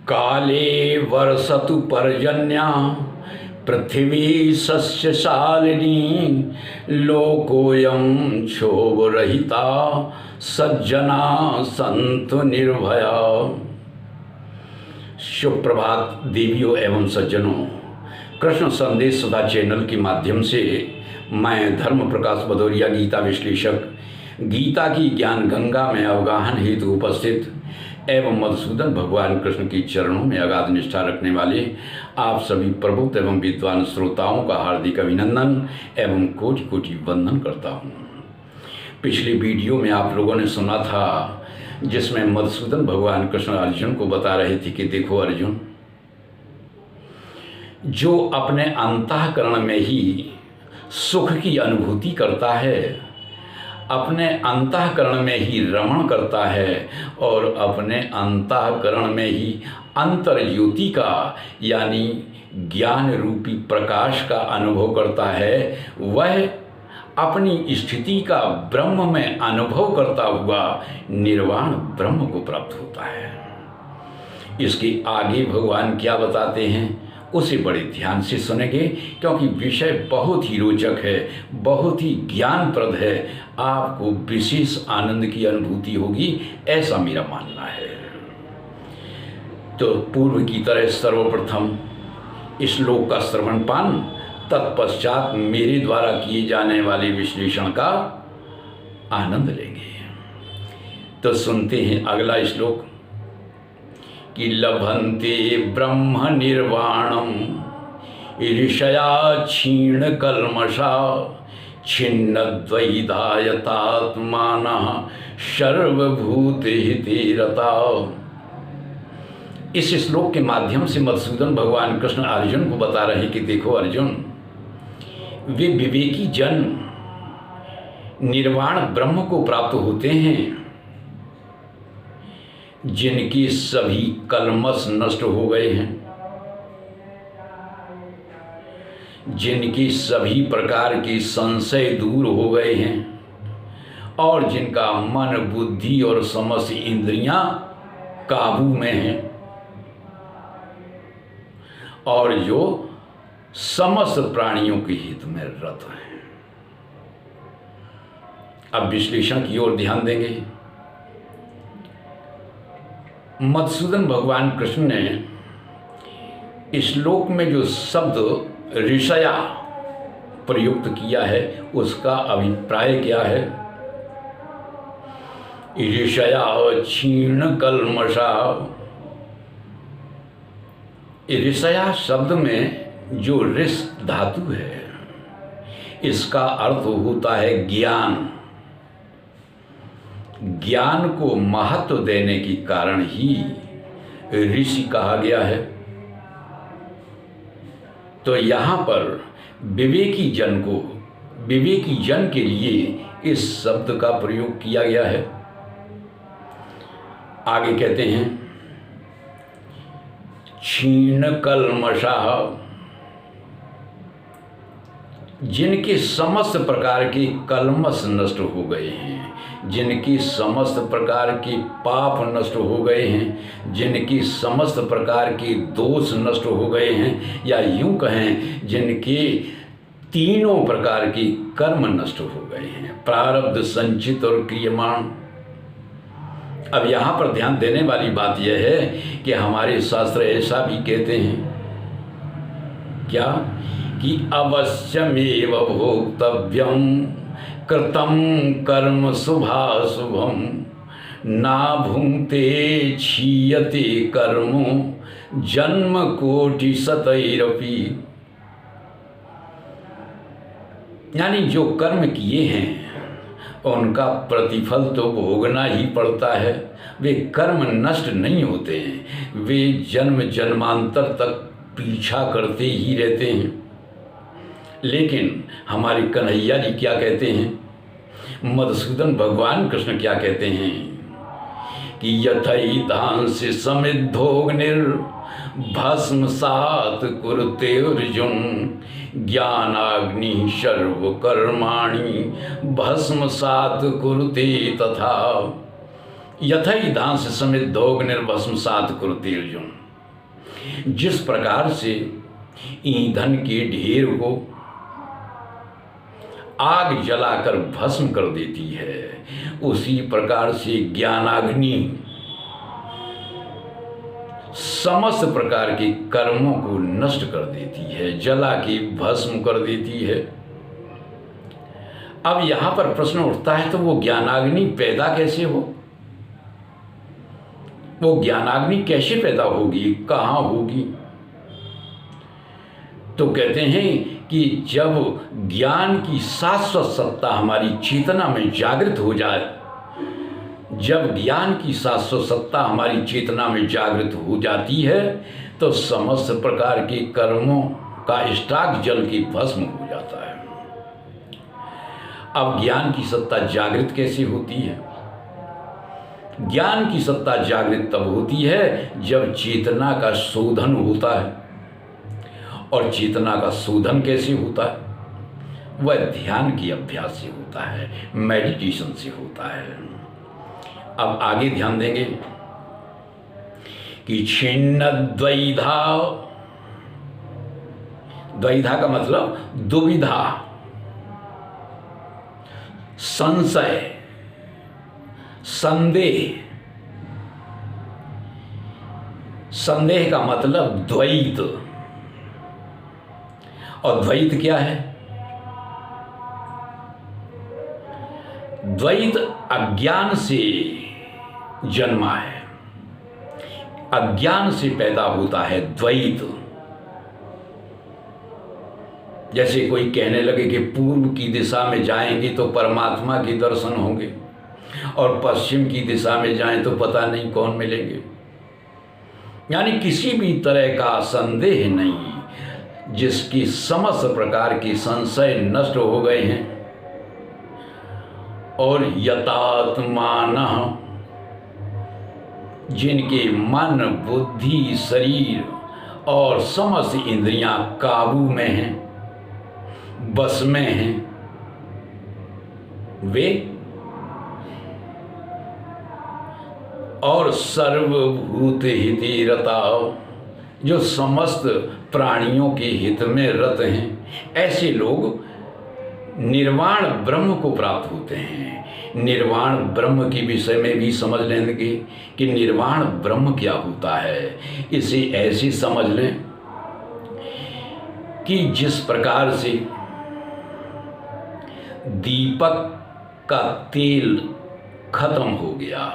काले वर्षतु पर्जन्या पृथिवी सस्यशालिनी लोकोऽयं क्षोभरहिता सज्जना सन्तु निर्भया। शुभ प्रभात देवियों एवं सज्जनों। कृष्ण संदेश सुधा चैनल के माध्यम से मैं धर्म प्रकाश भदौरिया गीता विश्लेषक गीता की ज्ञान गंगा में अवगाहन हेतु उपस्थित एवं मधुसूदन भगवान कृष्ण की चरणों में अगाध निष्ठा रखने वाले आप सभी प्रबुद्ध एवं विद्वान श्रोताओं का हार्दिक अभिनंदन एवं कोटि कोटि वंदन करता हूँ। पिछले वीडियो में आप लोगों ने सुना था जिसमें मधुसूदन भगवान कृष्ण अर्जुन को बता रहे थे कि देखो अर्जुन, जो अपने अंतःकरण में ही सुख की अनुभूति करता है, अपने अंतःकरण में ही रमण करता है और अपने अंतःकरण में ही अंतर्ज्योति का यानी ज्ञान रूपी प्रकाश का अनुभव करता है, वह अपनी स्थिति का ब्रह्म में अनुभव करता हुआ निर्वाण ब्रह्म को प्राप्त होता है। इसके आगे भगवान क्या बताते हैं उसे बड़े ध्यान से सुनेंगे, क्योंकि विषय बहुत ही रोचक है, बहुत ही ज्ञानप्रद है, आपको विशेष आनंद की अनुभूति होगी, ऐसा मेरा मानना है। तो पूर्व की तरह सर्वप्रथम इस श्लोक का श्रवण पान, तत्पश्चात मेरे द्वारा किए जाने वाले विश्लेषण का आनंद लेंगे। तो सुनते हैं अगला श्लोक कि लभन्ते ब्रह्म निर्वाणम ऋषया क्षीण कल्मषा छिन्नद्वैधायतात्मानः सर्वभूतहिते रता। इस श्लोक के माध्यम से मधुसूदन भगवान कृष्ण अर्जुन को बता रहे कि देखो अर्जुन, वे विवेकी जन निर्वाण ब्रह्म को प्राप्त होते हैं जिनकी सभी कल्मष नष्ट हो गए हैं, जिनकी सभी प्रकार की संशय दूर हो गए हैं और जिनका मन बुद्धि और समस्त इंद्रियां काबू में हैं और जो समस्त प्राणियों के हित में रत हैं। अब विश्लेषण की ओर ध्यान देंगे। मधुसूदन भगवान कृष्ण ने श्लोक में जो शब्द ऋषया प्रयुक्त किया है उसका अभिप्राय क्या है। ऋषया क्षीण कल्मषा। ऋषया शब्द में जो ऋष धातु है इसका अर्थ होता है ज्ञान। ज्ञान को महत्व देने के कारण ही ऋषि कहा गया है। तो यहाँ पर विवेकी जन के लिए इस शब्द का प्रयोग किया गया है। आगे कहते हैं क्षीण कल्मषाः, जिनके समस्त प्रकार के कल्मष नष्ट हो गए हैं, जिनकी समस्त प्रकार के पाप नष्ट हो गए हैं, जिनकी समस्त प्रकार के दोष नष्ट हो गए हैं, या यूं कहें जिनके तीनों प्रकार के कर्म नष्ट हो गए हैं, प्रारब्ध, संचित और क्रियमाण। अब यहाँ पर ध्यान देने वाली बात यह है कि हमारे शास्त्र ऐसा भी कहते हैं क्या कि अवश्यमेव भोक्तव्यम कृतं कर्म शुभाशुभम ना भुंक्ते क्षीयते कर्म जन्म कोटि शतैरपि। यानी जो कर्म किए हैं उनका प्रतिफल तो भोगना ही पड़ता है। वे कर्म नष्ट नहीं होते हैं, वे जन्म जन्मांतर तक पीछा करते ही रहते हैं। लेकिन हमारे कन्हैया जी क्या कहते हैं, मधुसूदन भगवान कृष्ण क्या कहते हैं कि यथैधांसि समिद्धोऽग्निर्भस्मसात् कुरुते अर्जुन ज्ञानाग्नि सर्वकर्माणि भस्मसात् कुरुते तथा। यथैधांसि समिद्धोऽग्निर्भस्मसात् कुरुते अर्जुन। जिस प्रकार से ईंधन के ढेर को आग जलाकर भस्म कर देती है, उसी प्रकार से ज्ञानाग्नि समस्त प्रकार के कर्मों को नष्ट कर देती है, जला के भस्म कर देती है। अब यहां पर प्रश्न उठता है, तो वो ज्ञानाग्नि पैदा कैसे हो? वो ज्ञानाग्नि कैसे पैदा होगी, कहां होगी? तो कहते हैं कि जब ज्ञान की शाश्वत सत्ता हमारी चेतना में जागृत हो जाए, जब ज्ञान की शाश्वत सत्ता हमारी चेतना में जागृत हो जाती है, तो समस्त प्रकार के कर्मों का स्टॉक जल के भस्म हो जाता है। अब ज्ञान की सत्ता जागृत कैसे होती है? ज्ञान की सत्ता जागृत तब होती है जब चेतना का शोधन होता है। और चेतना का शोधन कैसे होता है? वह ध्यान के अभ्यास से होता है, मेडिटेशन से होता है। अब आगे ध्यान देंगे कि छिन्न द्वैधा, द्वैधा का मतलब दुविधा, संशय, संदेह। संदेह का मतलब द्वैत। और द्वैत क्या है? द्वैत अज्ञान से जन्मा है, अज्ञान से पैदा होता है द्वैत। जैसे कोई कहने लगे कि पूर्व की दिशा में जाएंगे तो परमात्मा के दर्शन होंगे, और पश्चिम की दिशा में जाएं तो पता नहीं कौन मिलेंगे। यानी किसी भी तरह का संदेह नहीं, जिसकी समस्त प्रकार की संशय नष्ट हो गए हैं। और यतात्मानः, जिनके मन, बुद्धि, शरीर और समस्त इंद्रियां काबू में हैं, बस में हैं, वे और सर्वभूत हिते रता, जो समस्त प्राणियों के हित में रत हैं, ऐसे लोग निर्वाण ब्रह्म को प्राप्त होते हैं। निर्वाण ब्रह्म के विषय में भी समझ लेंगे कि निर्वाण ब्रह्म क्या होता है। इसे ऐसे समझ लें कि जिस प्रकार से दीपक का तेल खत्म हो गया,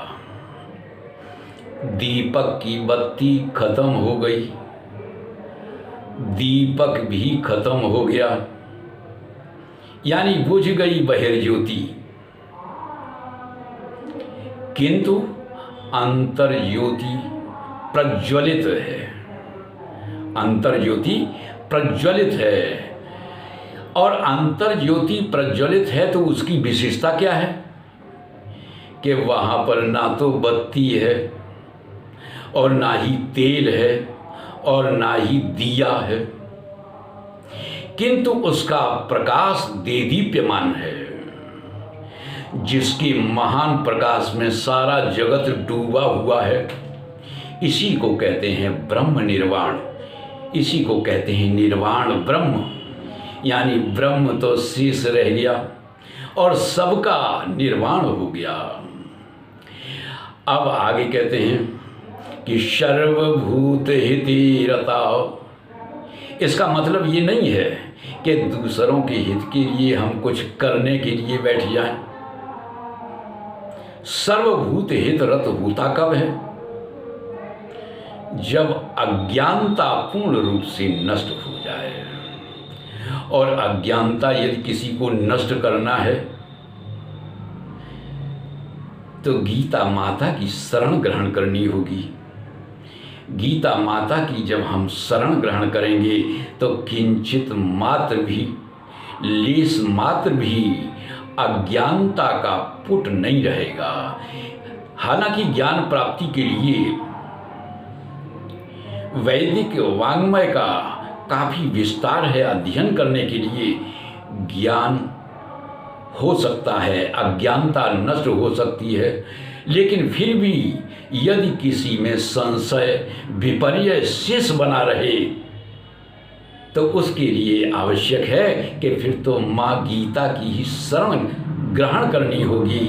दीपक की बत्ती खत्म हो गई, दीपक भी खत्म हो गया, यानी बुझ गई बहिर्ज्योति, किंतु अंतर्ज्योति प्रज्वलित है। अंतर्ज्योति प्रज्वलित है, और अंतर्ज्योति प्रज्वलित है तो उसकी विशेषता क्या है कि वहां पर ना तो बत्ती है, और ना ही तेल है, और ना ही दिया है, किंतु उसका प्रकाश देदीप्यमान है। जिसके महान प्रकाश में सारा जगत डूबा हुआ है, इसी को कहते हैं ब्रह्म निर्वाण, इसी को कहते हैं निर्वाण ब्रह्म। यानी ब्रह्म तो शेष रह गया और सबका निर्वाण हो गया। अब आगे कहते हैं कि सर्वभूत हिते रता। इसका मतलब ये नहीं है कि दूसरों के हित के लिए हम कुछ करने के लिए बैठ जाएं। सर्वभूत हित रत होता कब है? जब अज्ञानता पूर्ण रूप से नष्ट हो जाए। और अज्ञानता यदि किसी को नष्ट करना है तो गीता माता की शरण ग्रहण करनी होगी। गीता माता की जब हम शरण ग्रहण करेंगे तो किंचित मात्र भी, लेस मात्र भी अज्ञानता का पुट नहीं रहेगा। हालांकि ज्ञान प्राप्ति के लिए वैदिक वाङ्मय का काफी विस्तार है, अध्ययन करने के लिए ज्ञान हो सकता है, अज्ञानता नष्ट हो सकती है, लेकिन फिर भी यदि किसी में संशय विपर्य शेष बना रहे तो उसके लिए आवश्यक है कि फिर तो माँ गीता की ही शरण ग्रहण करनी होगी,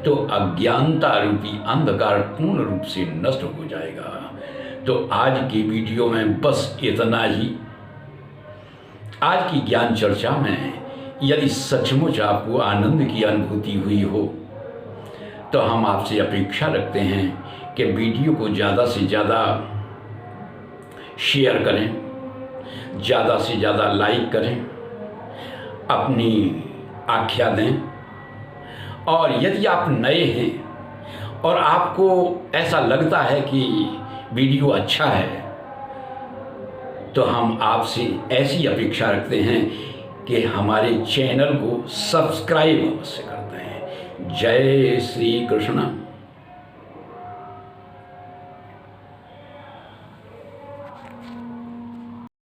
तो अज्ञानता रूपी अंधकार पूर्ण रूप से नष्ट हो जाएगा। तो आज की वीडियो में बस इतना ही। आज की ज्ञान चर्चा में यदि सचमुच आपको आनंद की अनुभूति हुई हो तो हम आपसे अपेक्षा रखते हैं कि वीडियो को ज़्यादा से ज़्यादा शेयर करें, ज़्यादा से ज़्यादा लाइक करें, अपनी आख्या दें। और यदि आप नए हैं और आपको ऐसा लगता है कि वीडियो अच्छा है तो हम आपसे ऐसी अपेक्षा रखते हैं कि हमारे चैनल को सब्सक्राइब अवश्य करते हैं। जय श्री कृष्ण।